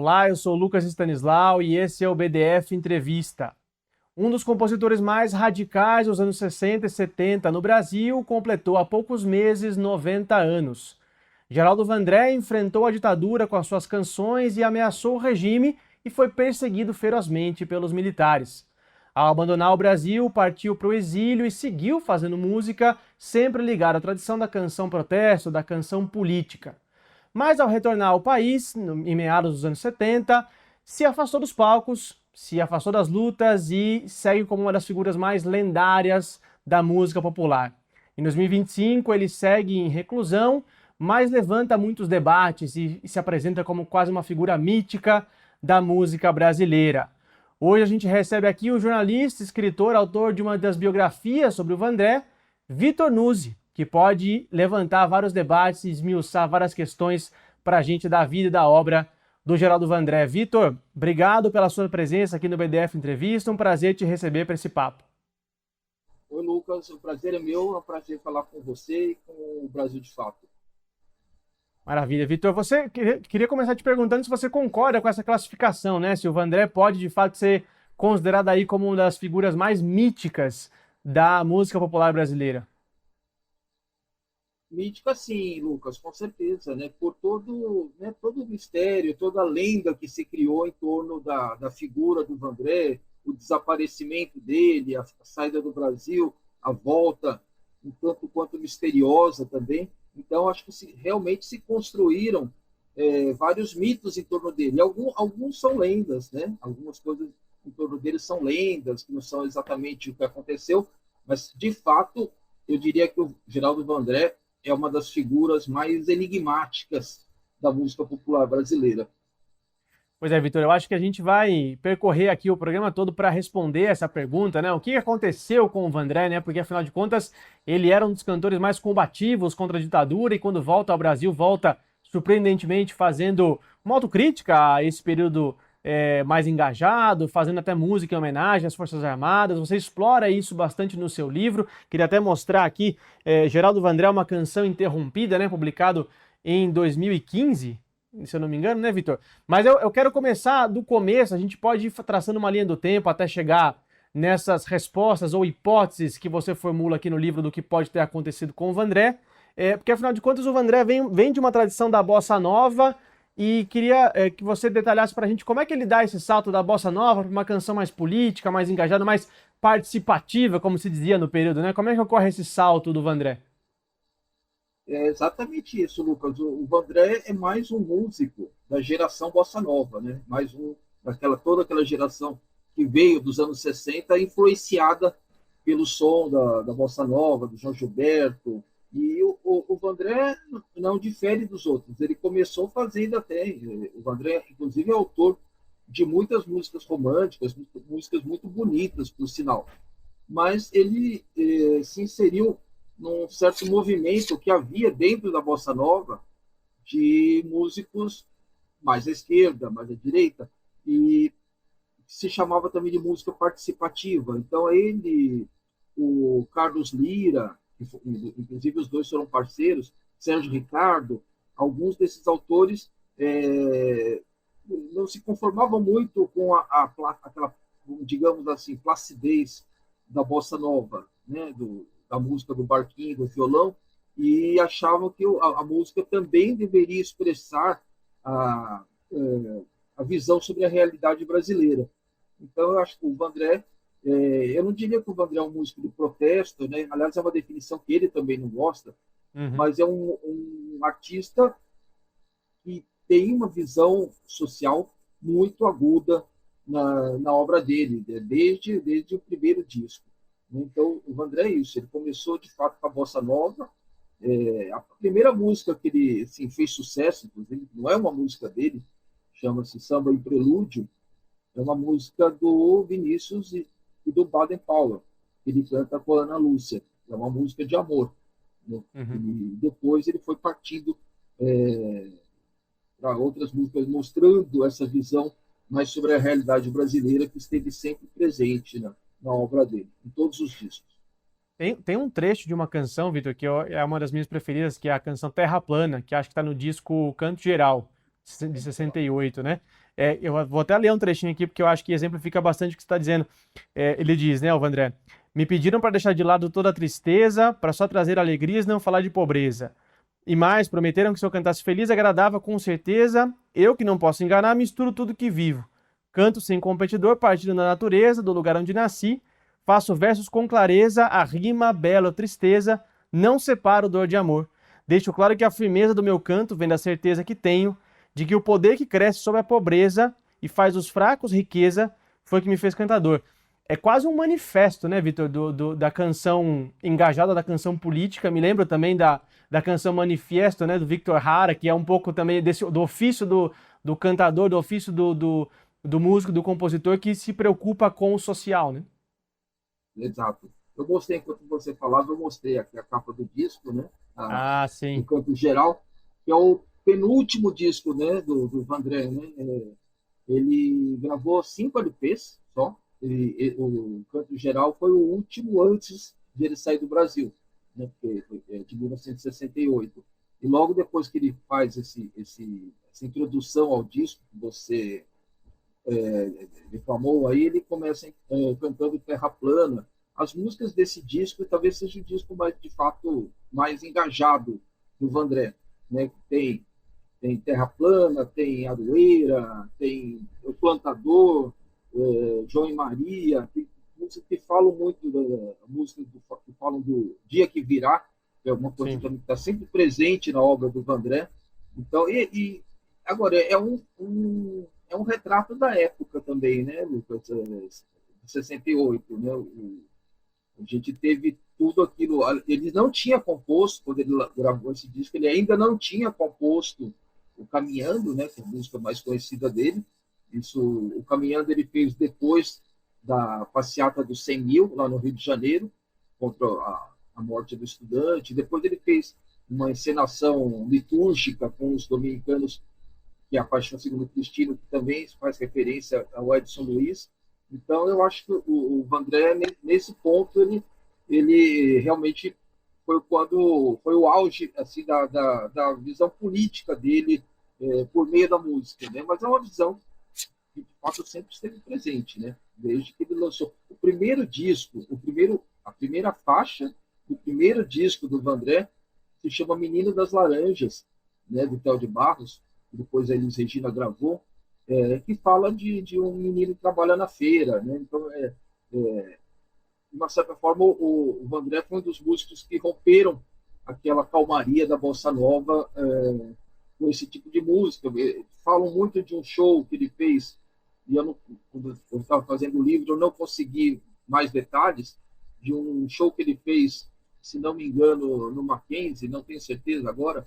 Olá, eu sou o Lucas Stanislau e esse é o BDF Entrevista. Um dos compositores mais radicais dos anos 60 e 70 no Brasil completou há poucos meses 90 anos. Geraldo Vandré enfrentou a ditadura com as suas canções e ameaçou o regime e foi perseguido ferozmente pelos militares. Ao abandonar o Brasil, partiu para o exílio e seguiu fazendo música, sempre ligada à tradição da canção protesto, da canção política. Mas ao retornar ao país, em meados dos anos 70, se afastou dos palcos, se afastou das lutas e segue como uma das figuras mais lendárias da música popular. Em 2025 ele segue em reclusão, mas levanta muitos debates e se apresenta como quase uma figura mítica da música brasileira. Hoje a gente recebe aqui o jornalista, escritor, autor de uma das biografias sobre o Vandré, Vitor Nuzzi, que pode levantar vários debates e esmiuçar várias questões para a gente da vida e da obra do Geraldo Vandré. Vitor, obrigado pela sua presença aqui no BDF Entrevista, um prazer te receber para esse papo. Oi, Lucas, o prazer é meu, é um prazer falar com você e com o Brasil de Fato. Maravilha. Vitor, você queria começar te perguntando se você concorda com essa classificação, né? Se o Vandré pode, de fato, ser considerado aí como uma das figuras mais míticas da música popular brasileira. Mítica, sim, Lucas, com certeza, né? Por todo o mistério, toda a lenda que se criou em torno da figura do Vandré, o desaparecimento dele, a saída do Brasil, a volta, um tanto quanto misteriosa também. Então, acho que realmente se construíram vários mitos em torno dele. Alguns são lendas, né? Algumas coisas em torno dele são lendas, que não são exatamente o que aconteceu, mas, de fato, eu diria que o Geraldo Vandré é uma das figuras mais enigmáticas da música popular brasileira. Pois é, Vitor, eu acho que a gente vai percorrer aqui o programa todo para responder essa pergunta, né? O que aconteceu com o Vandré, né? Porque afinal de contas, ele era um dos cantores mais combativos contra a ditadura e quando volta ao Brasil, volta surpreendentemente fazendo uma autocrítica a esse período mais engajado, fazendo até música em homenagem às Forças Armadas. Você explora isso bastante no seu livro. Queria até mostrar aqui, Geraldo Vandré, uma canção interrompida, né? Publicado em 2015. Se eu não me engano, né, Vitor? Mas eu quero começar do começo, a gente pode ir traçando uma linha do tempo até chegar nessas respostas ou hipóteses que você formula aqui no livro do que pode ter acontecido com o Vandré, porque afinal de contas o Vandré vem de uma tradição da bossa nova e queria que você detalhasse para a gente como é que ele dá esse salto da bossa nova para uma canção mais política, mais engajada, mais participativa, como se dizia no período, né? Como é que ocorre esse salto do Vandré? É exatamente isso, Lucas. O Vandré é mais um músico da geração bossa nova, né? Mais um toda aquela geração que veio dos anos 60, influenciada pelo som da bossa nova, do João Gilberto. E o Vandré não difere dos outros. Ele começou fazendo até. O Vandré, inclusive, é autor de muitas músicas românticas, músicas muito bonitas, por sinal. Mas ele se inseriu num certo movimento que havia dentro da bossa nova de músicos mais à esquerda, mais à direita, e se chamava também de música participativa. Então ele, o Carlos Lira, inclusive os dois foram parceiros, Sérgio Ricardo, alguns desses autores não se conformavam muito com aquela, digamos assim, placidez da bossa nova, né, da música do barquinho, do violão, e achavam que a música também deveria expressar a, a visão sobre a realidade brasileira. Então, eu acho que o Vandré, eu não diria que o Vandré é um músico de protesto, né? Aliás, é uma definição que ele também não gosta, Uhum. mas é um artista que tem uma visão social muito aguda na obra dele, né? Desde o primeiro disco. Então, o Vandré é isso, ele começou, de fato, com a bossa nova. A primeira música que ele assim, fez sucesso, inclusive, não é uma música dele, chama-se Samba em Prelúdio, é uma música do Vinícius e do Baden Powell, que ele canta com a Ana Lúcia, é uma música de amor, né? Uhum. E depois ele foi partindo para outras músicas, mostrando essa visão mais sobre a realidade brasileira que esteve sempre presente na obra dele, em todos os discos. Tem um trecho de uma canção, Vitor, que é uma das minhas preferidas, que é a canção Terra Plana, que acho que está no disco Canto Geral. de 68, né? Eu vou até ler um trechinho aqui, porque eu acho que exemplifica bastante o que você está dizendo. Ele diz, né, o Vandré? Me pediram para deixar de lado toda a tristeza, para só trazer alegrias e não falar de pobreza. E mais, prometeram que se eu cantasse feliz, agradava com certeza. Eu, que não posso enganar, misturo tudo que vivo. Canto sem competidor, partindo da natureza, do lugar onde nasci. Faço versos com clareza, a rima, bela tristeza, não separo dor de amor. Deixo claro que a firmeza do meu canto vem da certeza que tenho, de que o poder que cresce sobre a pobreza e faz dos fracos riqueza, foi o que me fez cantador. É quase um manifesto, né, Vitor, da canção engajada, da canção política. Me lembro também da canção Manifesto, né, do Victor Hara, que é um pouco também do ofício do cantador, do ofício do músico, do compositor, que se preocupa com o social, né? Exato. Eu gostei, enquanto você falava, eu mostrei aqui a capa do disco, né? Ah, Do sim. Canto Geral, que é o penúltimo disco, né, do Vandré, né? Ele gravou 5 LPs só. O Canto Geral foi o último antes de ele sair do Brasil, né? Porque foi de 1968. E logo depois que ele faz essa introdução ao disco, que você reclamou, aí ele começa cantando Terra Plana. As músicas desse disco talvez seja o disco mais, de fato, mais engajado do Vandré, né? Tem Terra Plana, tem Aroeira, tem O Plantador, João e Maria, tem músicas que falam muito que falam do dia que virá, que é uma coisa Sim. também que está sempre presente na obra do Vandré. Então, agora é um retrato da época também, né, Lucas? De 68, né? A gente teve tudo aquilo. Ele não tinha composto, quando ele gravou esse disco, ele ainda não tinha composto o Caminhando, né, que é a música mais conhecida dele. Isso, o Caminhando ele fez depois da passeata dos 100 mil, lá no Rio de Janeiro, contra a morte do estudante. Depois ele fez uma encenação litúrgica com os dominicanos, que é a Paixão Segundo Cristino, que também faz referência ao Edson Luiz. Então, eu acho que o Vandré, nesse ponto, ele realmente foi o auge assim, da visão política dele por meio da música. Né? Mas é uma visão que, de fato, sempre esteve presente, né? Desde que ele lançou o primeiro disco, a primeira faixa do primeiro disco do Vandré se chama Menino das Laranjas, né, do Theo de Barros, que depois a Elis Regina gravou, que fala de um menino que trabalha na feira. Né? Então, de uma certa forma, o Vandré foi um dos músicos que romperam aquela calmaria da bossa nova com esse tipo de música. Falam muito de um show que ele fez, e quando eu estava fazendo o livro, eu não consegui mais detalhes, de um show que ele fez, se não me engano, no Mackenzie, não tenho certeza agora,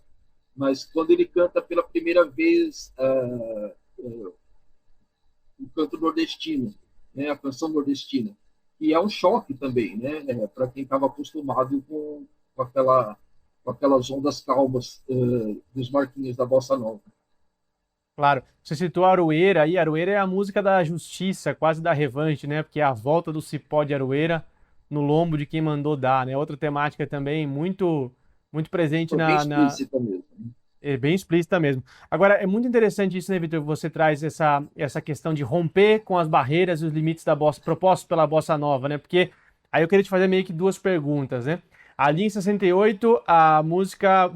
mas quando ele canta pela primeira vez o canto nordestino, né, a canção nordestina, que é um choque também, né, para quem estava acostumado com aquelas ondas calmas dos marquinhos da bossa nova. Claro. Você citou Aroeira aí. Aroeira é a música da justiça, quase da revanche, né? Porque é a volta do cipó de Aroeira no lombo de quem mandou dar, né? Outra temática também muito presente Foi bem explícita mesmo. Né? É bem explícita mesmo. Agora, é muito interessante isso, né, Vitor? Você traz essa questão de romper com as barreiras e os limites da bossa, propostos pela bossa nova, né? Porque aí eu queria te fazer meio que duas perguntas, né? Ali em 68, a música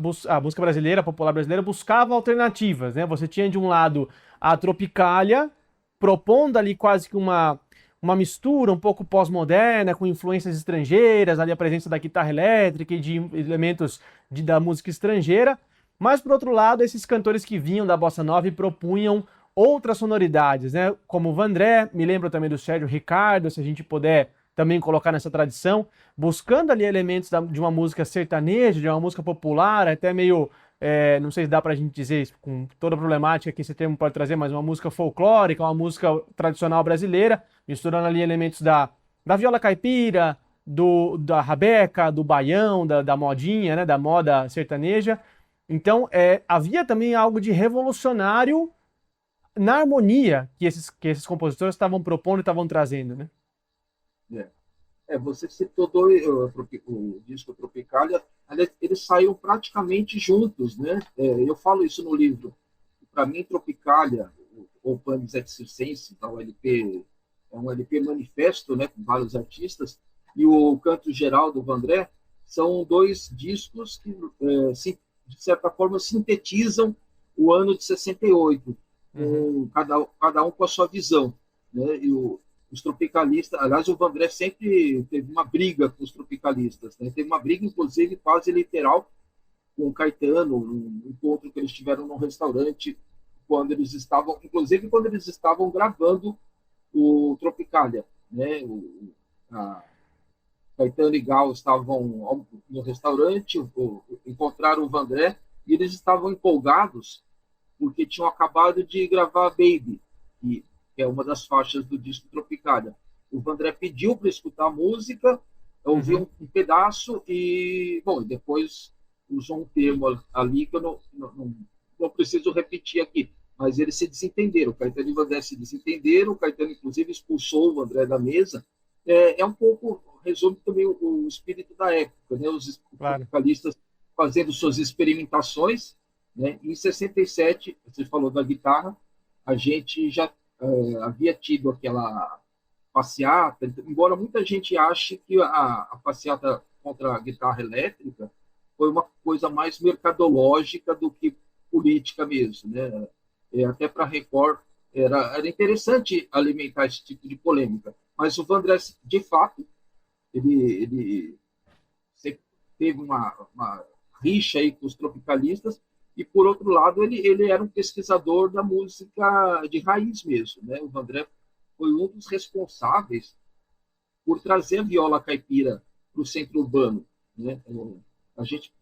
brasileira, a popular brasileira, buscava alternativas, né? Você tinha de um lado a Tropicália, propondo ali quase que uma mistura um pouco pós-moderna, com influências estrangeiras, ali a presença da guitarra elétrica e de elementos da música estrangeira. Mas, por outro lado, esses cantores que vinham da bossa nova e propunham outras sonoridades, né? Como o Vandré, me lembro também do Sérgio Ricardo, se a gente puder também colocar nessa tradição, buscando ali elementos de uma música sertaneja, de uma música popular, até meio, não sei se dá pra gente dizer isso, com toda a problemática que esse termo pode trazer, mas uma música folclórica, uma música tradicional brasileira, misturando ali elementos da viola caipira, da rabeca, do baião, da modinha, né? Da moda sertaneja. Então, havia também algo de revolucionário na harmonia que esses compositores estavam propondo e estavam trazendo, né? Você citou o disco Tropicália, aliás, eles saíram praticamente juntos, né? Eu falo isso no livro. para mim, Tropicália, ou Planos et Circenses, então, LP, é um LP manifesto, né, com vários artistas, e o Canto Geral do Vandré são dois discos que, de certa forma, sintetizam o ano de 68, cada um com a sua visão, né? E os tropicalistas, aliás, o Vandré sempre teve uma briga com os tropicalistas, né? Teve uma briga, inclusive, quase literal, com o Caetano, um encontro que eles tiveram num restaurante, quando eles estavam gravando o Tropicália, né? A Caetano e Gal estavam no restaurante, encontraram o Vandré e eles estavam empolgados porque tinham acabado de gravar Baby, que é uma das faixas do disco Tropicália. O Vandré pediu para escutar a música, eu ouvi um pedaço e, bom, depois usou um termo ali que eu não preciso repetir aqui, mas eles se desentenderam. O Caetano e o Vandré se desentenderam, o Caetano, inclusive, expulsou o Vandré da mesa. É um pouco, resume também o espírito da época, né? Os tropicalistas fazendo suas experimentações, né? Em 67, você falou da guitarra, a gente já havia tido aquela passeata, embora muita gente ache que a passeata contra a guitarra elétrica foi uma coisa mais mercadológica do que política mesmo, né? Até para a Record era interessante alimentar esse tipo de polêmica, mas o Vandré, de fato, ele sempre teve uma rixa aí com os tropicalistas, e, por outro lado, ele era um pesquisador da música de raiz mesmo, né? O Vandré foi um dos responsáveis por trazer a viola caipira para o centro urbano, né?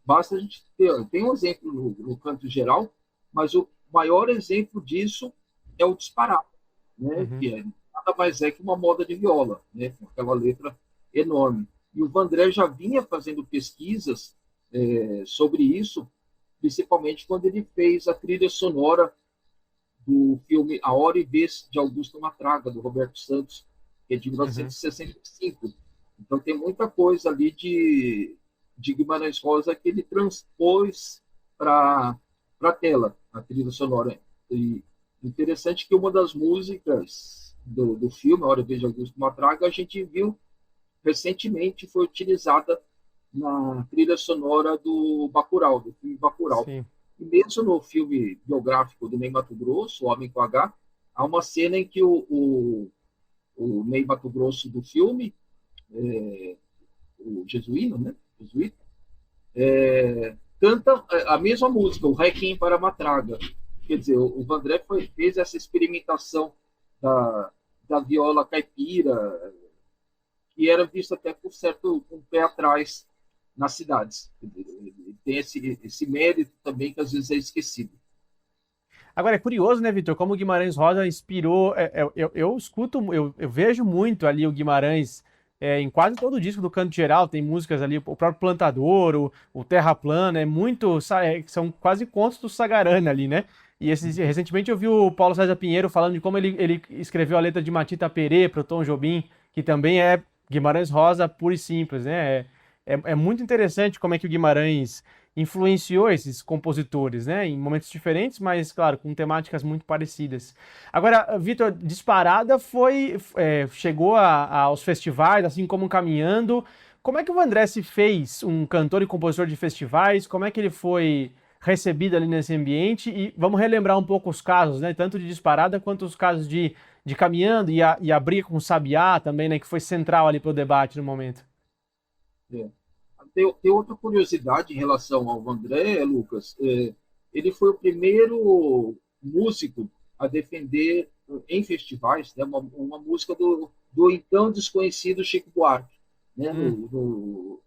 Basta a gente tem um exemplo no Canto Geral, mas o maior exemplo disso é o Disparado, né? Que nada mais é que uma moda de viola, né? Com aquela letra enorme. E o Vandré já vinha fazendo pesquisas sobre isso, principalmente quando ele fez a trilha sonora do filme A Hora e Vez, de Augusto Matraga, do Roberto Santos, que é de 1965. Então tem muita coisa ali de Guimarães Rosa que ele transpôs para a tela, a trilha sonora. E interessante que uma das músicas do filme, A Hora e Vez de Augusto Matraga, a gente viu recentemente, foi utilizada na trilha sonora do Bacurau, do filme Bacurau. Sim. E mesmo no filme biográfico do Ney Matogrosso, O Homem com H, há uma cena em que o Ney Matogrosso do filme, o jesuíno, né? Jesuíta, canta a mesma música, o Requiem para Matraga. Quer dizer, o Vandré fez essa experimentação da viola caipira, que era vista até com um pé atrás nas cidades. Tem esse mérito também que às vezes é esquecido. Agora, é curioso, né, Vitor, como o Guimarães Rosa inspirou. Eu escuto, eu vejo muito ali o Guimarães em quase todo o disco do Canto Geral. Tem músicas ali, o próprio Plantador, o Terra Plana, são quase contos do Sagarana ali, né? E recentemente eu vi o Paulo César Pinheiro falando de como ele escreveu a letra de Matita Perê para o Tom Jobim, que também é Guimarães Rosa puro e simples, né? É muito interessante como é que o Guimarães influenciou esses compositores, né? Em momentos diferentes, mas, claro, com temáticas muito parecidas. Agora, Vitor, Disparada chegou aos festivais, assim como Caminhando. Como é que o Vandré se fez um cantor e compositor de festivais? Como é que ele foi recebido ali nesse ambiente? E vamos relembrar um pouco os casos, né? Tanto de Disparada quanto os casos de Caminhando e a briga com o Sabiá também, né? Que foi central ali para o debate no momento. Tem outra curiosidade em relação ao Vandré, Lucas. Ele foi o primeiro músico a defender em festivais, né, uma música do então desconhecido Chico Buarque. Né, no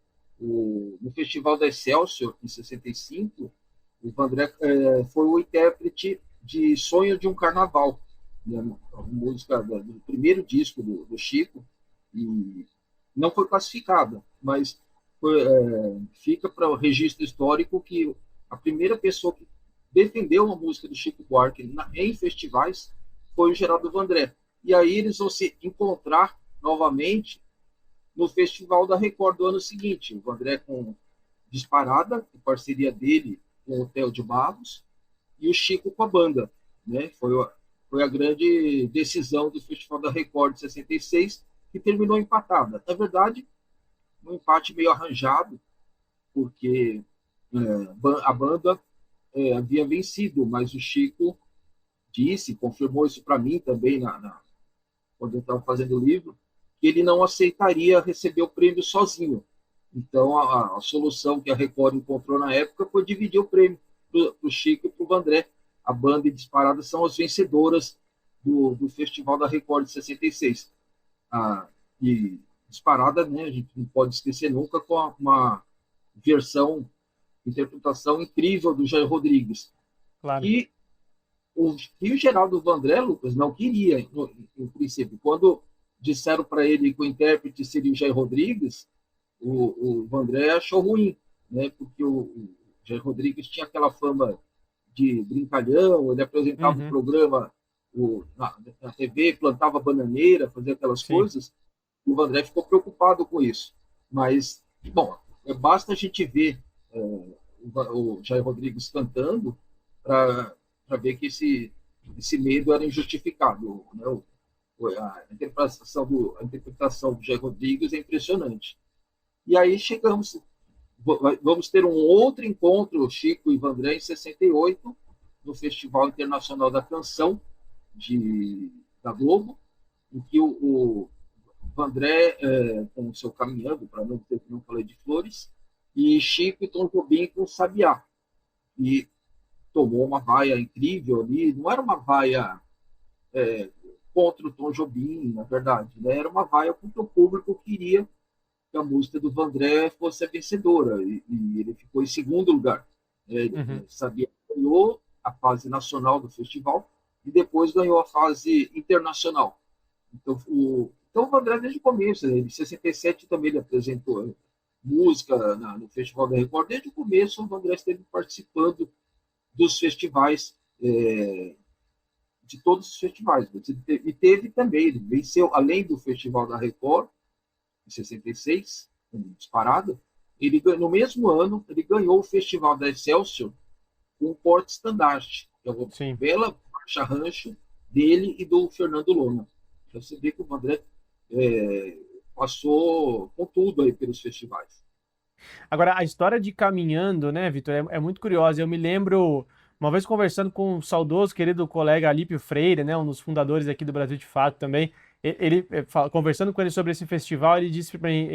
Festival da Excelsior, em 65, o Vandré foi o intérprete de Sonho de um Carnaval, né, a música do primeiro disco do Chico, e não foi classificada, mas fica para o registro histórico que a primeira pessoa que defendeu uma música do Chico Buarque em festivais foi o Geraldo Vandré. E aí eles vão se encontrar novamente no Festival da Record do ano seguinte. O Vandré com Disparada, em parceria dele com o Theo de Barros, e o Chico com a banda, né? Foi a grande decisão do Festival da Record de 66, que terminou empatada. Na verdade, um empate meio arranjado, porque a banda havia vencido, mas o Chico disse, confirmou isso para mim também quando eu estava fazendo o livro, que ele não aceitaria receber o prêmio sozinho. Então, a solução que a Record encontrou na época foi dividir o prêmio para o Chico e para o Vandré. A banda e Disparada são as vencedoras do Festival da Record de 66. E Disparada, né, a gente não pode esquecer nunca, com uma interpretação incrível do Jair Rodrigues. Claro. E o Geraldo Vandré, Lucas, não queria, no princípio. Quando disseram para ele que o intérprete seria o Jair Rodrigues, o Vandré achou ruim, né? Porque o Jair Rodrigues tinha aquela fama de brincalhão, ele apresentava o programa na TV, plantava bananeira, fazia aquelas coisas. O Vandré ficou preocupado com isso. Mas, bom, basta a gente ver o Jair Rodrigues cantando para ver que esse medo era injustificado, né? A interpretação do Jair Rodrigues é impressionante. E aí vamos ter um outro encontro, Chico e Vandré, em 68, no Festival Internacional da Canção da Globo, em que o Vandré, com o seu Caminhando, para não dizer que não falei de Flores, e Chico e Tom Jobim com Sabiá. E tomou uma vaia incrível ali, não era uma vaia contra o Tom Jobim, na verdade, né? Era uma vaia porque o público queria que a música do Vandré fosse a vencedora, e ele ficou em segundo lugar. Sabia que ganhou a fase nacional do festival e depois ganhou a fase internacional. Então o Vandré, desde o começo, em 67 também ele apresentou música no Festival da Record. Desde o começo, o Vandré esteve participando dos festivais, de todos os festivais. E teve também, ele venceu, além do Festival da Record, em 66, Disparada, no mesmo ano, ele ganhou o Festival da Excelsior com o Porta-Estandarte, que é uma bela marcha-rancho dele e do Fernando Lona. Então você vê que o Vandré passou com tudo aí pelos festivais. Agora, a história de Caminhando, né, Vitor, é muito curiosa. Eu me lembro, uma vez conversando com um saudoso, querido colega Alípio Freire, né, um dos fundadores aqui do Brasil de Fato também, conversando com ele sobre esse festival, ele disse para mim,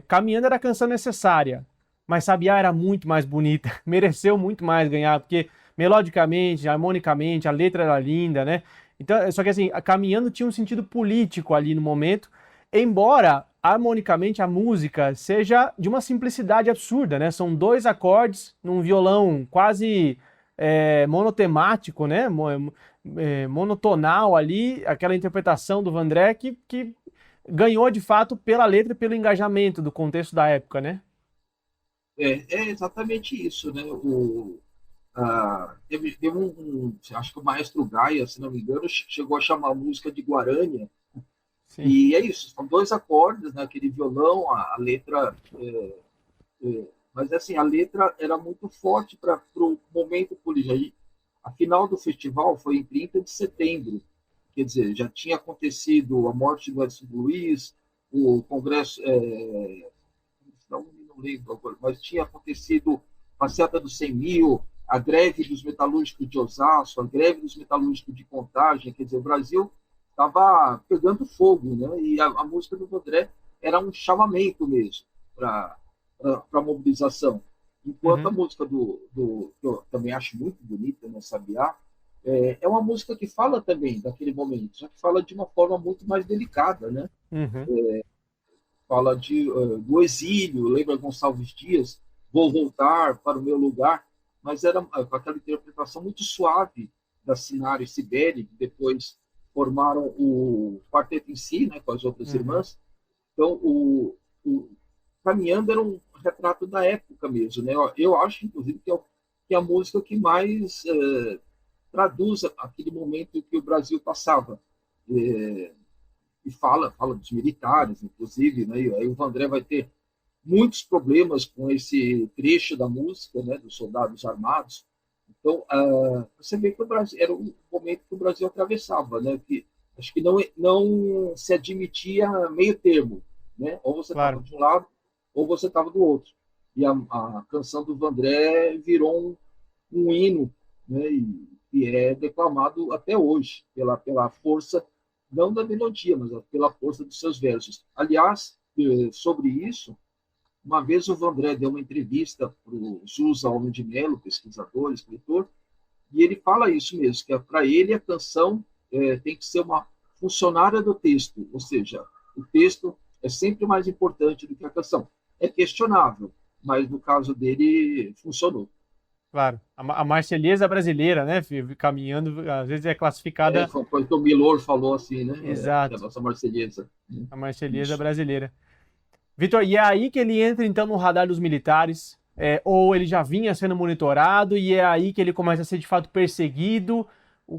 Caminhando era a canção necessária, mas Sabiá era muito mais bonita, mereceu muito mais ganhar, porque melodicamente, harmonicamente, a letra era linda, né? Então, só que assim, a Caminhando tinha um sentido político ali no momento, embora harmonicamente a música seja de uma simplicidade absurda, né? São 2 acordes num violão quase monotemático, né? Monotonal ali, aquela interpretação do Vandré que ganhou de fato pela letra e pelo engajamento do contexto da época, né? É exatamente isso, né? Teve acho que o maestro Gaia, se não me engano, chegou a chamar a música de Guarânia. Sim. E é isso, são 2 acordes, né? Aquele violão, a letra. Mas assim, a letra era muito forte para o momento político. A final do festival foi em 30 de setembro, quer dizer, já tinha acontecido a morte do Edson Luiz, o Congresso, não lembro agora, mas tinha acontecido a passeata dos 100 mil, a greve dos metalúrgicos de Osasco, a greve dos metalúrgicos de Contagem, quer dizer, o Brasil estava pegando fogo, né? E a música do Vandré era um chamamento mesmo para a mobilização. Enquanto a música que eu também acho muito bonita, né, Sabiá, é uma música que fala também daquele momento, só que fala de uma forma muito mais delicada, né? Fala do exílio, lembra Gonçalves Dias, vou voltar para o meu lugar, mas era com aquela interpretação muito suave da Sinara e Sibeli, que depois formaram o quarteto em si, né, com as outras irmãs. Então, o Caminhando era um retrato da época mesmo, né? Eu acho, inclusive, que é a música que mais traduz aquele momento que o Brasil passava. E fala dos militares, inclusive, né? E aí o Vandré vai ter muitos problemas com esse trecho da música, né? Dos soldados armados. Então, você vê que o Brasil era um momento que o Brasil atravessava, né? Que acho que não se admitia meio termo, né? Ou você estava Claro. de um lado, ou você estava do outro. E a canção do Vandré virou um hino, né? E é declamado até hoje pela força, não da melodia, mas pela força dos seus versos. Aliás, sobre isso, uma vez o Vandré deu uma entrevista para o Jus Alno de Mello, pesquisador, escritor, e ele fala isso mesmo, que para ele a canção tem que ser uma funcionária do texto, ou seja, o texto é sempre mais importante do que a canção. É questionável, mas no caso dele funcionou. Claro. A Marselhesa brasileira, né? Caminhando, às vezes é classificada. Foi uma coisa que o Milor falou assim, né? Que é a Exato. nossa marselhesa. A Marselhesa Isso. brasileira. Vitor, e é aí que ele entra então no radar dos militares, ou ele já vinha sendo monitorado e é aí que ele começa a ser de fato perseguido?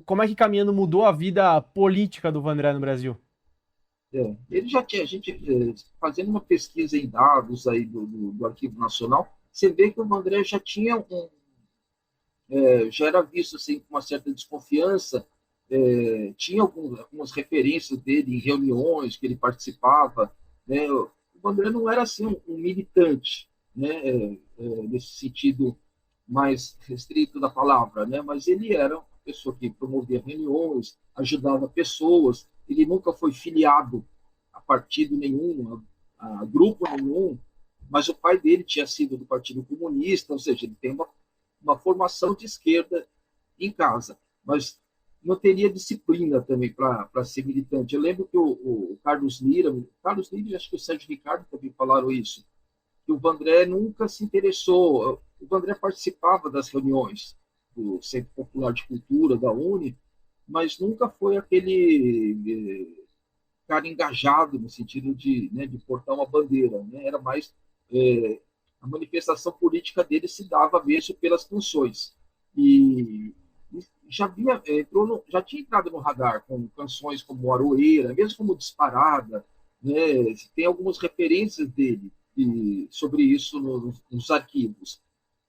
Como é que caminhando mudou a vida política do Vandré no Brasil? Ele já tinha, a gente, fazendo uma pesquisa em dados aí do Arquivo Nacional, você vê que o Vandré já tinha já era visto assim, com uma certa desconfiança, tinha algumas referências dele em reuniões que ele participava, né? O Vandré não era assim um militante, né? Nesse sentido mais restrito da palavra, né? Mas ele era uma pessoa que promovia reuniões, ajudava pessoas, ele nunca foi filiado a partido nenhum, a grupo nenhum, mas o pai dele tinha sido do Partido Comunista, ou seja, ele tem uma formação de esquerda em casa, mas não teria disciplina também para ser militante. Eu lembro que o Carlos Lira e acho que o Sérgio Ricardo também falaram isso, que o Vandré nunca se interessou. O Vandré participava das reuniões do Centro Popular de Cultura, da UNE, mas nunca foi aquele cara engajado no sentido de portar uma bandeira. Né? Era mais é, a manifestação política dele se dava mesmo pelas canções. E já tinha entrado no radar com canções como Aroeira, mesmo como Disparada, né? Tem algumas referências dele sobre isso nos arquivos.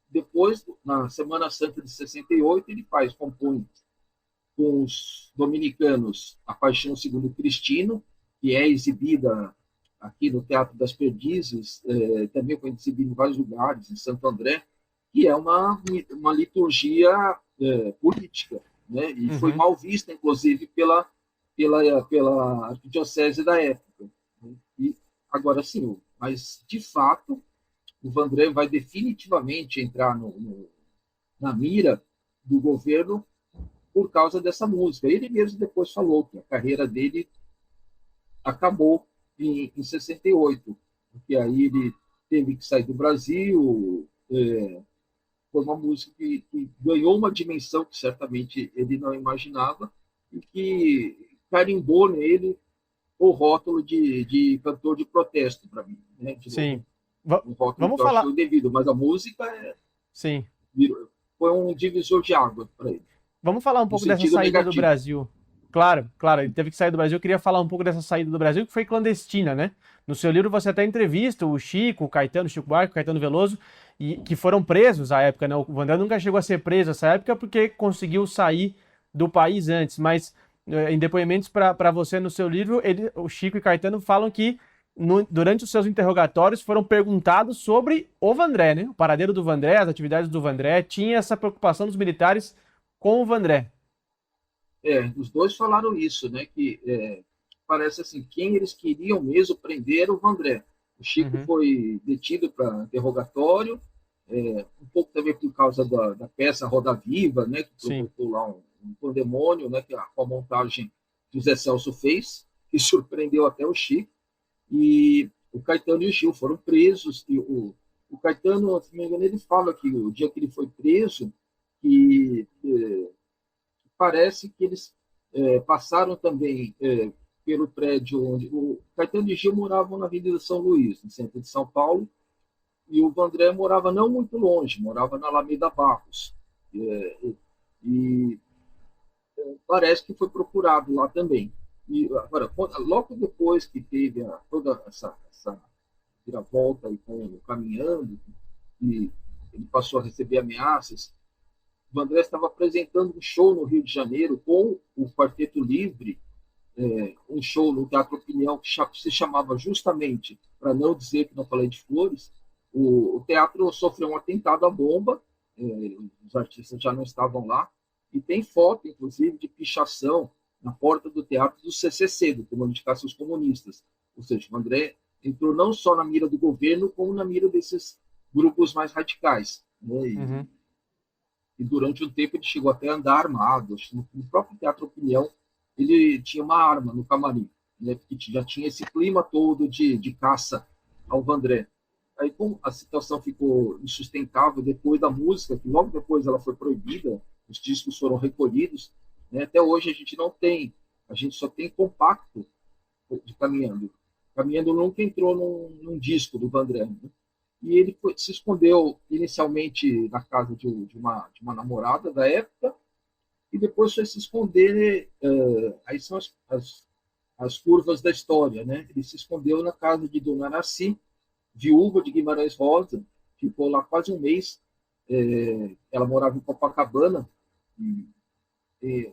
Depois, na Semana Santa de 68, ele compõe com os dominicanos a Paixão Segundo Cristino, que é exibida aqui no Teatro das Perdizes, também foi exibida em vários lugares, em Santo André, que é uma liturgia política, né? E foi Uhum. mal vista, inclusive, pela arquidiocese da época. Né? E agora sim, mas de fato o Vandré vai definitivamente entrar na mira do governo por causa dessa música. Ele mesmo depois falou que a carreira dele acabou em 68, porque aí ele teve que sair do Brasil. Foi uma música que ganhou uma dimensão que certamente ele não imaginava e que carimbou nele o rótulo de cantor de protesto para mim, né? De novo, Sim. Va- um rótulo que Vamos eu acho falar. indevido, mas a música Sim. foi um divisor de água para ele, Vamos falar um no pouco dessa sentido saída do negativo. Brasil. Claro, claro, ele teve que sair do Brasil. Eu queria falar um pouco dessa saída do Brasil, que foi clandestina, né? No seu livro você até entrevista o Chico, o Caetano, o Chico Buarque, o Caetano Veloso, e que foram presos à época, né? O Vandré nunca chegou a ser preso nessa época porque conseguiu sair do país antes. Mas em depoimentos para você no seu livro, o Chico e Caetano falam que durante os seus interrogatórios foram perguntados sobre o Vandré, né? O paradeiro do Vandré, as atividades do Vandré, tinha essa preocupação dos militares com o Vandré. Os dois falaram isso, né? Que parece assim, quem eles queriam mesmo prender era o Vandré. O Chico Uhum. foi detido para interrogatório, um pouco também por causa da peça Roda Viva, né? Que Sim. provocou lá um pandemônio, né? Com a montagem que o Zé Celso fez, que surpreendeu até o Chico. E o Caetano e o Gil foram presos. E o Caetano, se não me engano, ele fala que o dia que ele foi preso, que parece que eles passaram também pelo prédio onde o Caetano e Gil moravam na Avenida São Luís, no centro de São Paulo, e o Vandré morava não muito longe, morava na Alameda Barros. E parece que foi procurado lá também. E agora, logo depois que teve toda essa viravolta aí com o caminhando, e ele passou a receber ameaças, o Vandré estava apresentando um show no Rio de Janeiro com o Quarteto Livre, um show no Teatro Opinião que se chamava justamente, para não dizer que não falei de flores, o teatro sofreu um atentado à bomba, os artistas já não estavam lá, e tem foto, inclusive, de pichação na porta do teatro do CCC, do Comando de Caças Comunistas. Ou seja, o André entrou não só na mira do governo, como na mira desses grupos mais radicais. Né? E durante um tempo ele chegou até a andar armado. No próprio Teatro Opinião, ele tinha uma arma no camarim, né? Porque já tinha esse clima todo de caça ao Vandré. Aí, como a situação ficou insustentável depois da música, que logo depois ela foi proibida, os discos foram recolhidos, né? Até hoje a gente não tem, a gente só tem compacto de Caminhando. Caminhando nunca entrou num disco do Vandré, né? E ele se escondeu inicialmente na casa de uma namorada da época, e depois foi se esconder, aí são as curvas da história, né? Ele se escondeu na casa de Dona Araci, viúva de Guimarães Rosa, ficou lá quase um mês. Ela morava em Copacabana, e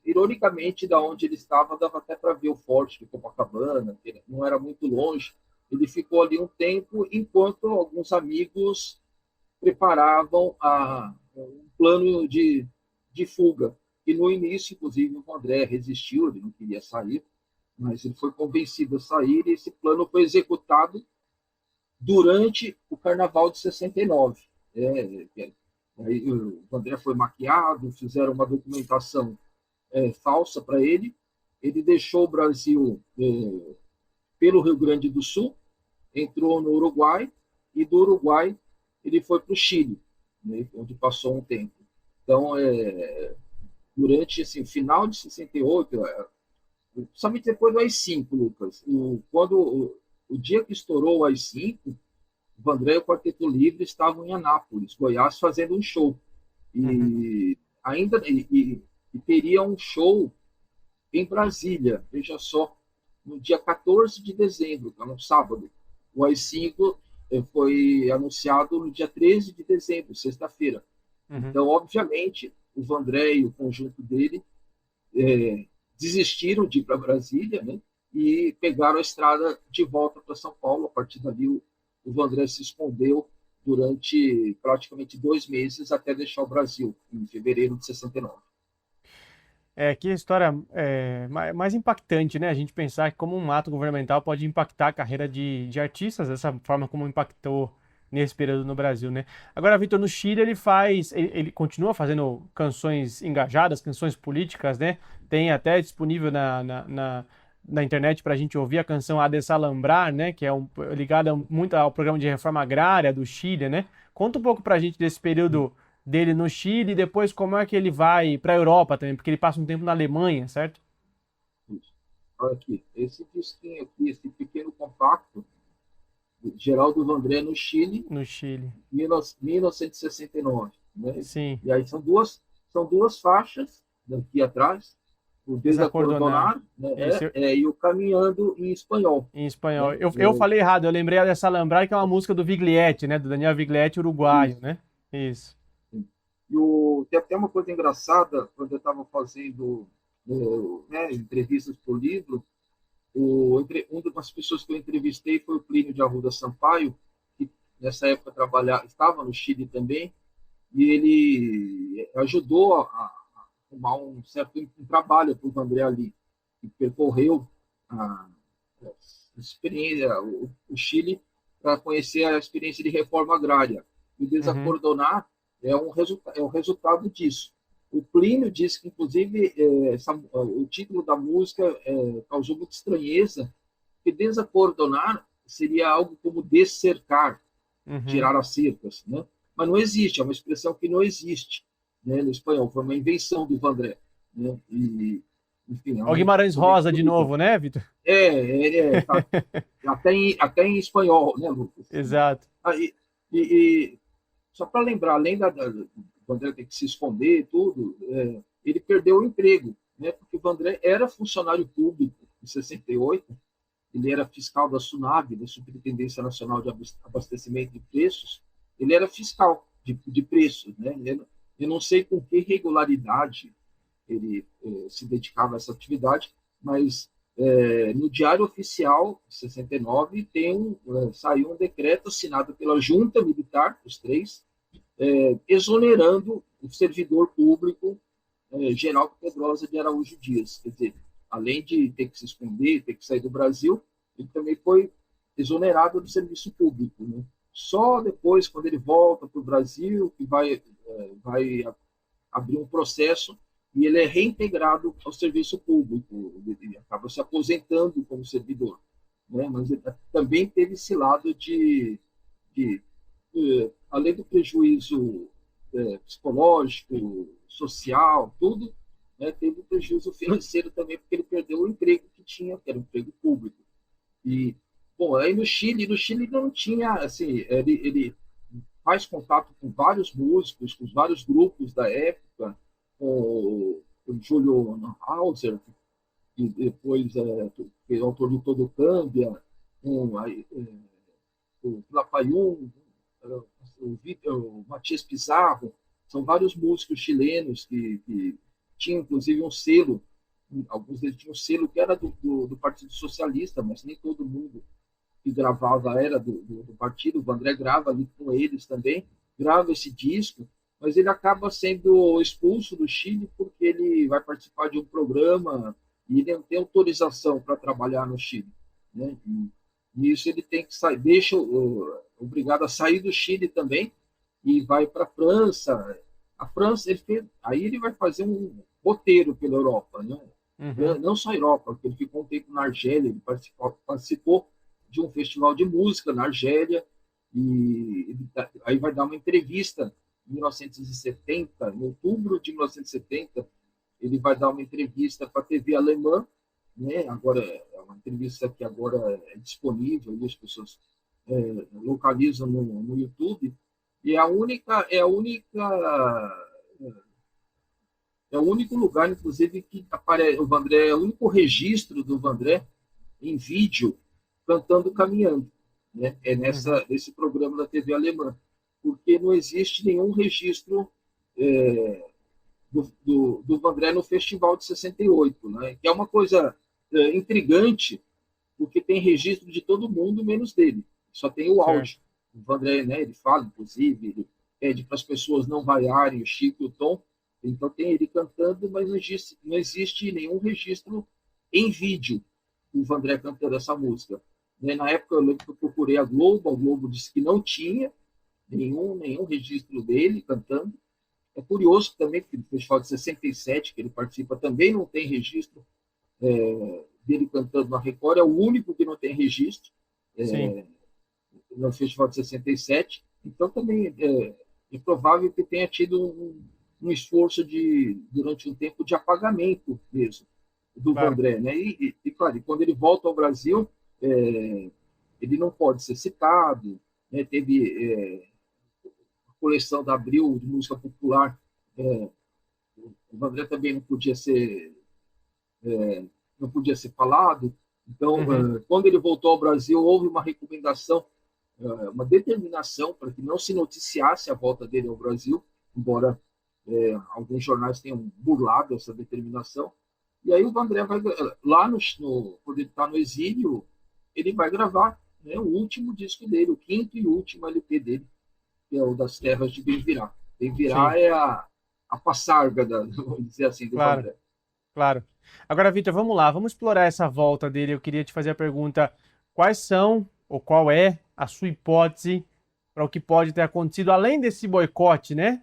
ironicamente, da onde ele estava, dava até para ver o forte de Copacabana, que não era muito longe. Ele ficou ali um tempo, enquanto alguns amigos preparavam um plano de fuga. E no início, inclusive, o André resistiu, ele não queria sair, mas ele foi convencido a sair, e esse plano foi executado durante o Carnaval de 69. Aí o André foi maquiado, fizeram uma documentação falsa para ele. Ele deixou o Brasil pelo Rio Grande do Sul, entrou no Uruguai, e do Uruguai ele foi para o Chile, né, onde passou um tempo. Então, durante esse final de 68, somente depois do AI-5, Lucas, quando o dia que estourou o AI-5, o Vandré e o Quarteto Livre estavam em Anápolis, Goiás, fazendo um show. E ainda teria um show em Brasília, veja só, no dia 14 de dezembro, que é um sábado. O AI-5 foi anunciado no dia 13 de dezembro, sexta-feira. Então, obviamente, o Vandré e o conjunto dele desistiram de ir para Brasília, né, e pegaram a estrada de volta para São Paulo. A partir dali, o Vandré se escondeu durante praticamente 2 meses até deixar o Brasil, em fevereiro de 69. Que história mais impactante, né? A gente pensar que como um ato governamental pode impactar a carreira de artistas, dessa forma como impactou nesse período no Brasil, né? Agora, Vitor, no Chile ele continua fazendo canções engajadas, canções políticas, né? Tem até disponível na internet para a gente ouvir a canção A Desalambrar, né? Que é ligada muito ao programa de reforma agrária do Chile, né? Conta um pouco para a gente desse período dele no Chile, e depois como é que ele vai para a Europa também, porque ele passa um tempo na Alemanha, certo? Isso. Olha aqui, esse disquinho aqui, esse pequeno compacto, Geraldo Vandré no Chile, No Chile. 1969. Né? Sim. E aí são duas faixas daqui atrás, o Desacordonar, né? E o Caminhando em espanhol. Em espanhol. Né? Eu falei errado, eu lembrei dessa Lambrar, que é uma música do Viglietti, né? Do Daniel Viglietti, uruguaio, Isso. né? Isso. Tem até uma coisa engraçada, quando eu estava fazendo entrevistas para o livro, uma das pessoas que eu entrevistei foi o Plínio de Arruda Sampaio, que nessa época estava no Chile também, e ele ajudou a arrumar um certo trabalho para o Vandré ali, que percorreu a experiência, o Chile, para conhecer a experiência de reforma agrária. E o Desacordonar é um resultado disso. O Plínio disse que, inclusive, o título da música causou muita estranheza, que desacordonar seria algo como descercar, tirar as cercas, né? Mas não existe, é uma expressão que não existe, né, no espanhol, foi uma invenção do Vandré. Né? Enfim, O Guimarães Rosa de novo, né, Vitor? Tá, até em espanhol, né, Lucas? Exato. Só para lembrar, além do Vandré ter que se esconder e tudo, ele perdeu o emprego, né, porque o Vandré era funcionário público em 68, ele era fiscal da SUNAB, da Superintendência Nacional de Abastecimento de Preços, ele era fiscal de preços, né? Eu não sei com que regularidade ele se dedicava a essa atividade, mas no Diário Oficial, de 69, saiu um decreto assinado pela junta militar, os três, exonerando o servidor público Geraldo Pedrosa de Araújo Dias. Quer dizer, além de ter que se esconder, ter que sair do Brasil, ele também foi exonerado do serviço público. Né? Só depois, quando ele volta para o Brasil, que vai abrir um processo e ele é reintegrado ao serviço público, ele acaba se aposentando como servidor. Né? Mas ele também teve esse lado de além do prejuízo psicológico, social, tudo, né? Teve um prejuízo financeiro também, porque ele perdeu o emprego que tinha, que era um emprego público. E, bom, aí no Chile não tinha, assim, ele faz contato com vários músicos, com vários grupos da época, com Júlio Hauser, que depois é autor do Todo Câmbia, o Lapayún, o Matias Pizarro, são vários músicos chilenos que tinham, inclusive, um selo, alguns deles tinham um selo que era do Partido Socialista, mas nem todo mundo que gravava era do partido. O Vandré grava ali com eles também, grava esse disco, mas ele acaba sendo expulso do Chile porque ele vai participar de um programa e ele não tem autorização para trabalhar no Chile. Né? E isso ele tem que sair, obrigado a sair do Chile também e vai para a França. A França, aí ele vai fazer um roteiro pela Europa, né? Não só a Europa, porque ele ficou um tempo na Argélia, ele participou de um festival de música na Argélia, e aí vai dar uma entrevista em 1970, em outubro de 1970, ele vai dar uma entrevista para a TV alemã, né? Agora é uma entrevista que agora é disponível, e as pessoas localizam no YouTube, e é o único lugar, inclusive, que aparece o Vandré, é o único registro do Vandré em vídeo cantando caminhando, né? É nesse programa da TV alemã, porque não existe nenhum registro do Vandré no Festival de 68, né? Que é uma coisa intrigante, porque tem registro de todo mundo, menos dele. Só tem o áudio. Certo. O Vandré, né, ele fala, inclusive, ele pede para as pessoas não vaiarem o Chico e o Tom, então tem ele cantando, mas não existe nenhum registro em vídeo do Vandré cantando essa música. Na época, eu lembro que eu procurei a Globo disse que não tinha nenhum registro dele cantando. É curioso também que no Festival de 67, que ele participa, também não tem registro dele cantando na Record, é o único que não tem registro no Festival de 67. Então, também é provável que tenha tido um esforço durante um tempo de apagamento mesmo do Vandré. Né? Claro, quando ele volta ao Brasil, ele não pode ser citado, né? Teve a coleção da Abril de música popular, o Vandré também não podia ser falado. Então, quando ele voltou ao Brasil, houve uma recomendação, uma determinação para que não se noticiasse a volta dele ao Brasil, embora alguns jornais tenham burlado essa determinação. E aí o Vandré vai lá quando ele está no exílio, ele vai gravar, né, o último disco dele, o quinto e último LP dele, que é o Das Terras de Bem-Virá. Bem-Virá é a passarga, vamos dizer assim, do Vandré. Claro. Agora, Vitor, vamos lá, vamos explorar essa volta dele. Eu queria te fazer a pergunta: qual é a sua hipótese para o que pode ter acontecido, além desse boicote, né,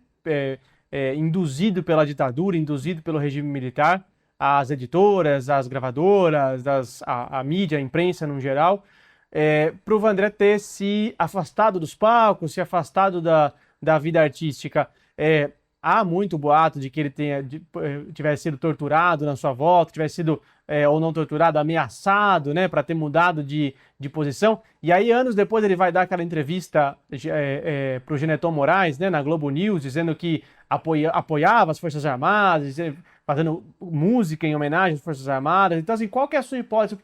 induzido pela ditadura, induzido pelo regime militar, as editoras, as gravadoras, a mídia, a imprensa no geral, para o Vandré ter se afastado dos palcos, se afastado da vida artística. Há muito boato de que ele tivesse sido torturado na sua volta, tivesse sido, ou não torturado, ameaçado, né, para ter mudado de posição. E aí, anos depois, ele vai dar aquela entrevista para o Geneton Moraes, né, na Globo News, dizendo que apoiava as Forças Armadas, fazendo música em homenagem às Forças Armadas. Então, assim, qual que é a sua hipótese?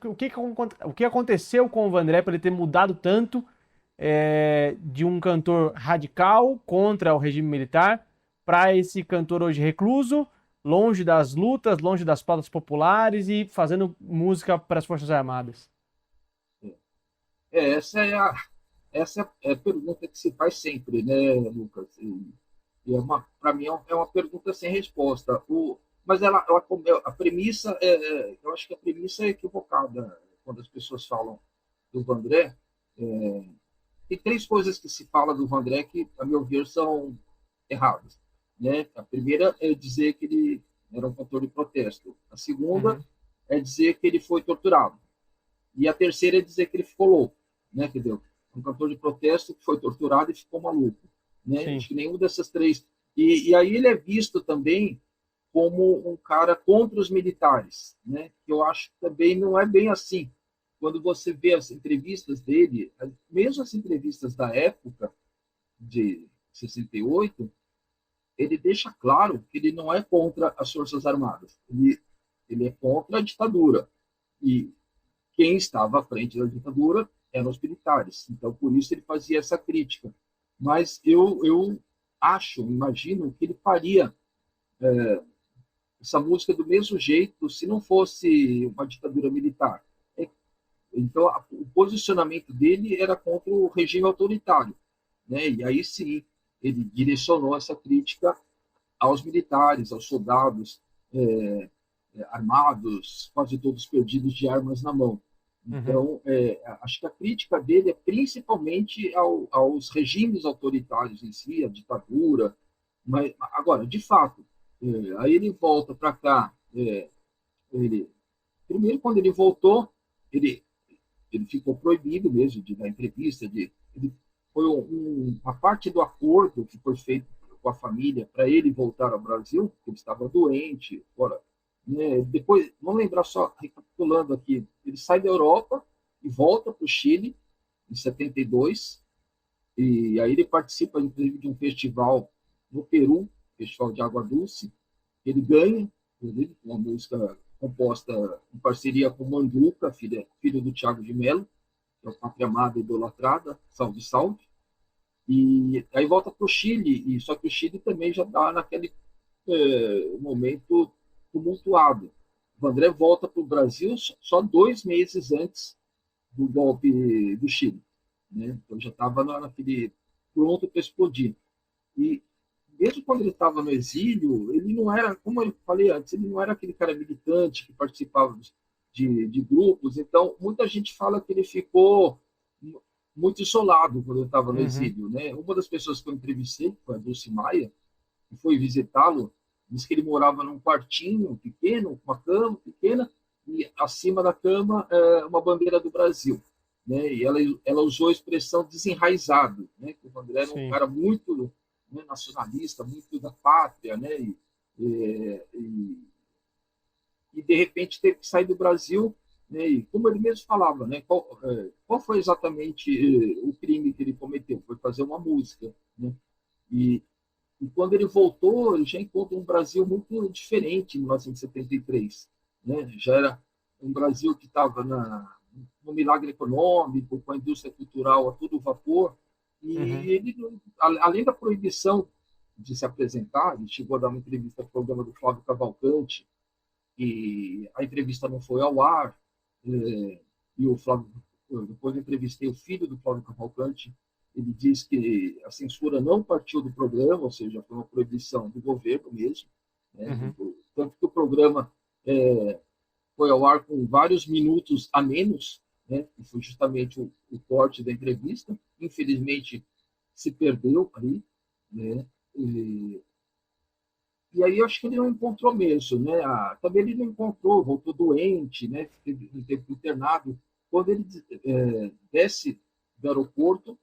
O que aconteceu com o Vandré para ele ter mudado tanto de um cantor radical contra o regime militar para esse cantor hoje recluso, longe das lutas, longe das pautas populares e fazendo música para as Forças Armadas? Essa é a pergunta que se faz sempre, né, Lucas? E para mim é uma pergunta sem resposta. Mas a premissa, eu acho que a premissa é equivocada quando as pessoas falam do Vandré. Tem três coisas que se fala do Vandré que, a meu ver, são erradas. Né? A primeira é dizer que ele era um cantor de protesto. A segunda é dizer que ele foi torturado. E a terceira é dizer que ele ficou louco. Né? Entendeu? Um cantor de protesto que foi torturado e ficou maluco. Né? Acho que nenhum dessas três. E aí ele é visto também como um cara contra os militares. Né? Que eu acho que também não é bem assim. Quando você vê as entrevistas dele, mesmo as entrevistas da época, de 68, ele deixa claro que ele não é contra as Forças Armadas. Ele é contra a ditadura. E quem estava à frente da ditadura eram os militares. Então, por isso ele fazia essa crítica. Mas eu imagino que ele faria essa música do mesmo jeito se não fosse uma ditadura militar. Então, o posicionamento dele era contra o regime autoritário. Né? E aí sim, ele direcionou essa crítica aos militares, aos soldados armados, quase todos perdidos de armas na mão. Então, acho que a crítica dele é principalmente aos regimes autoritários em si, a ditadura. Mas, agora, de fato, aí ele volta para cá. Primeiro, quando ele voltou, ele ficou proibido mesmo de dar entrevista. Foi uma parte do acordo que foi feito com a família para ele voltar ao Brasil, porque ele estava doente. Fora, né? Depois, vamos lembrar só, recapitulando aqui, ele sai da Europa e volta para o Chile em 72, e aí ele participa, inclusive, de um festival no Peru, Festival de Água Dulce. Ele ganha, inclusive, uma música composta em parceria com Manduca, filho do Thiago de Mello, que é o Pátria Amada Idolatrada, Salve, Salve. E aí volta para o Chile, só que o Chile também já está naquele momento tumultuado. O Vandré volta para o Brasil só 2 meses antes do golpe do Chile. Né? Então já estava naquele pronto para explodir. E mesmo quando ele estava no exílio, ele não era, como eu falei antes, ele não era aquele cara militante que participava de grupos. Então, muita gente fala que ele ficou muito isolado quando ele estava no exílio. Né? Uma das pessoas que eu entrevistei, foi a Dulce Maia, que foi visitá-lo, disse que ele morava num quartinho pequeno, com uma cama pequena, e acima da cama uma bandeira do Brasil. Né? E ela usou a expressão desenraizado, né? Que o Vandré era um cara muito nacionalista, muito da pátria, né? E de repente teve que sair do Brasil, né? E como ele mesmo falava, né? Qual foi exatamente o crime que ele cometeu? Foi fazer uma música, né? E quando ele voltou, ele já encontrou um Brasil muito diferente em 1973, né? Já era um Brasil que estava no milagre econômico, com a indústria cultural a todo vapor. E ele, além da proibição de se apresentar, ele chegou a dar uma entrevista no programa do Flávio Cavalcante, e a entrevista não foi ao ar, e o Flávio, depois eu entrevistei o filho do Flávio Cavalcante, ele diz que a censura não partiu do programa, ou seja, foi uma proibição do governo mesmo, né? Tanto que o programa foi ao ar com vários minutos a menos, né? Que foi justamente o corte da entrevista. Infelizmente, se perdeu ali, né? E aí eu acho que ele não encontrou mesmo, né? Também ele não encontrou, voltou doente, né? Teve um tempo internado. Quando ele desce do aeroporto,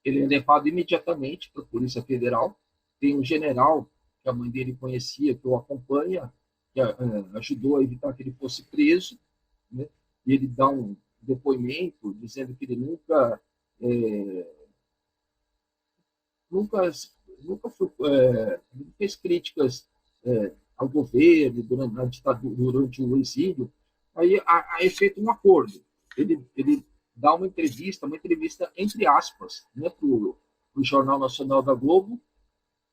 ele é levado imediatamente para a Polícia Federal. Tem um general que a mãe dele conhecia, que o acompanha, que ajudou a evitar que ele fosse preso, né? E ele dá um depoimento dizendo que ele nunca fez críticas ao governo durante a ditadura, durante o exílio. Aí é feito um acordo. Ele dá uma entrevista entre aspas, né, para o Jornal Nacional da Globo,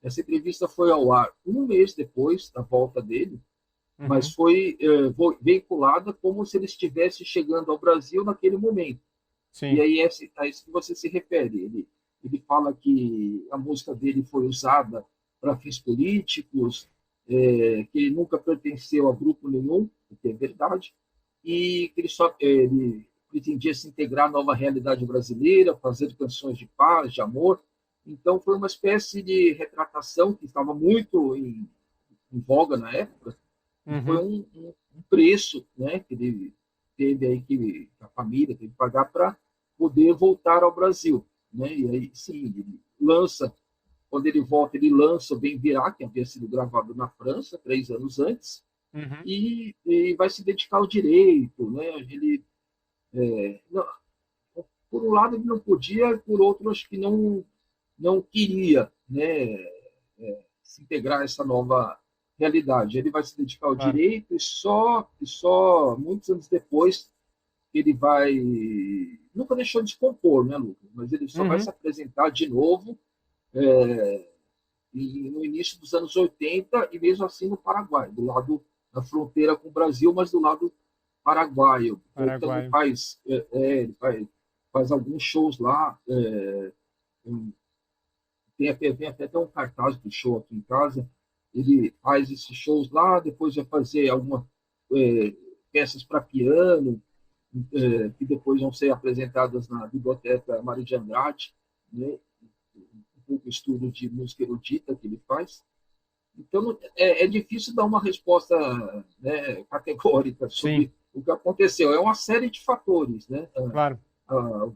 Essa entrevista foi ao ar um mês depois da volta dele, mas Uhum. foi veiculada como se ele estivesse chegando ao Brasil naquele momento. E Sim. aí é a isso que você se refere. Ele fala que a música dele foi usada para fins políticos, que ele nunca pertenceu a grupo nenhum, o que é verdade, e que ele pretendia se integrar à nova realidade brasileira, fazer canções de paz, de amor. Então foi uma espécie de retratação que estava muito em voga na época, e foi Uhum. um preço, né, que ele teve aí que a família teve que pagar para poder voltar ao Brasil, né? E aí sim, ele lança, quando ele volta, ele lança o Bem Virá, que havia sido gravado na França 3 anos antes, Uhum. e vai se dedicar ao direito, né? Ele não, por um lado ele não podia, por outro acho que não queria, né, se integrar a essa nova realidade. Ele vai se dedicar ao Claro. direito e só muitos anos depois ele vai nunca deixou de se compor, né, Lucas? Mas ele só vai se Uhum. apresentar de novo no início dos anos 80 e mesmo assim no Paraguai, do lado da fronteira com o Brasil, mas do lado paraguaio. Então Paraguai. ele faz alguns shows lá. Tem até um cartaz do show aqui em casa. Ele faz esses shows lá, depois vai fazer algumas peças para piano, que depois vão ser apresentadas na Biblioteca Mário de Andrade, né? Um estudo de música erudita que ele faz. Então, é difícil dar uma resposta, né, categórica Sim, sobre o que aconteceu. É uma série de fatores, né? claro.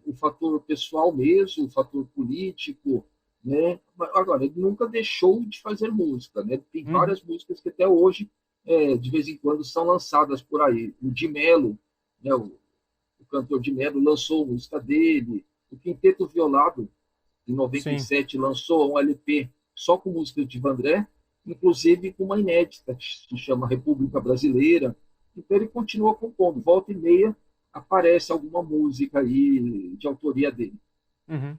O fator pessoal mesmo, o fator político, né? Agora, ele nunca deixou de fazer música, né? Tem Uhum. várias músicas que até hoje, de vez em quando, são lançadas por aí. O Di Mello, né? O cantor Di Mello lançou música dele. O Quinteto Violado, em Sim. 97, lançou um LP só com músicas de Vandré, inclusive com uma inédita que se chama República Brasileira. Então ele continua compondo. Volta e meia aparece alguma música aí de autoria dele. Uhum.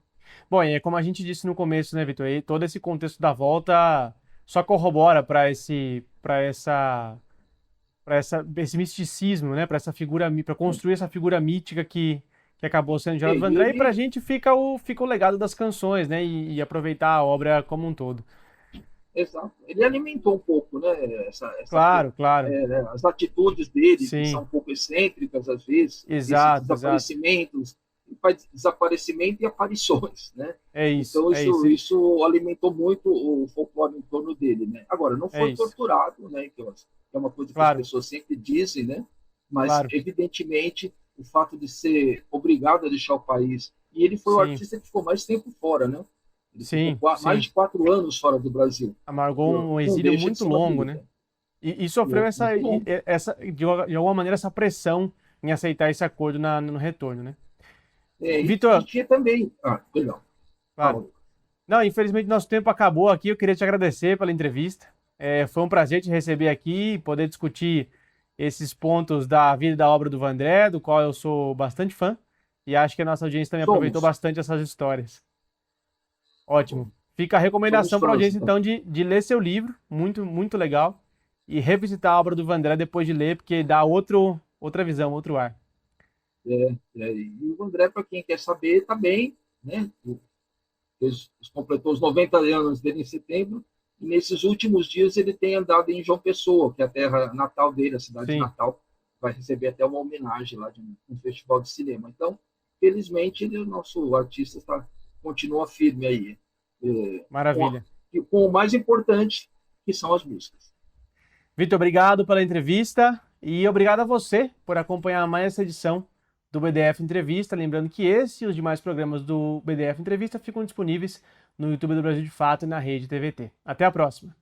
Bom, e é como a gente disse no começo, né, Vitor? E todo esse contexto da volta só corrobora esse misticismo, né? Para essa figura, para construir essa figura mítica que acabou sendo Geraldo E Vandré. E para a ele, gente fica o legado das canções, né? E aproveitar a obra como um todo. exato, ele alimentou um pouco, né, Claro, claro. as atitudes dele, que são Sim, um pouco excêntricas às vezes, esses exato, exato. desaparecimentos, ele faz desaparecimento e aparições, né? É isso, Então é isso, isso alimentou muito o folclore em torno dele, né? Agora não é foi isso. torturado, né? Que é uma coisa que as Claro, pessoas sempre dizem, né? Mas claro. evidentemente o fato de ser obrigado a deixar o país, e ele foi o Sim, artista que ficou mais tempo fora, né? Ele ficou sim, mais sim. de 4 anos fora do Brasil. Amargou um Não exílio deixa de muito ser uma longo, né? luta. E sofreu essa, Muito bom. de alguma maneira, essa pressão em aceitar esse acordo no retorno, né? E Vitor, tinha também. Perdão. claro. Fala. Não, infelizmente nosso tempo acabou aqui. Eu queria te agradecer pela entrevista. Foi um prazer te receber aqui e poder discutir esses pontos da vida e da obra do Vandré, do qual eu sou bastante fã. E acho que a nossa audiência também aproveitou Somos. bastante essas histórias. Tá bom. Ótimo. Fica a Somos recomendação para a fãs, audiência, então. então, de ler seu livro, muito, muito legal, e revisitar a obra do Vandré depois de ler, porque dá outra visão, outro ar. E o André, para quem quer saber, está bem, né? Ele completou os 90 anos dele em setembro, e nesses últimos dias ele tem andado em João Pessoa, que é a terra natal dele, a cidade Sim, natal, vai receber até uma homenagem lá de um festival de cinema. Então, felizmente, o nosso artista continua firme aí, com, maravilha. com o mais importante, que são as músicas. Vitor, obrigado pela entrevista e obrigado a você por acompanhar mais essa edição do BDF Entrevista. Lembrando que esse e os demais programas do BDF Entrevista ficam disponíveis no YouTube do Brasil de Fato e na rede TVT. Até a próxima.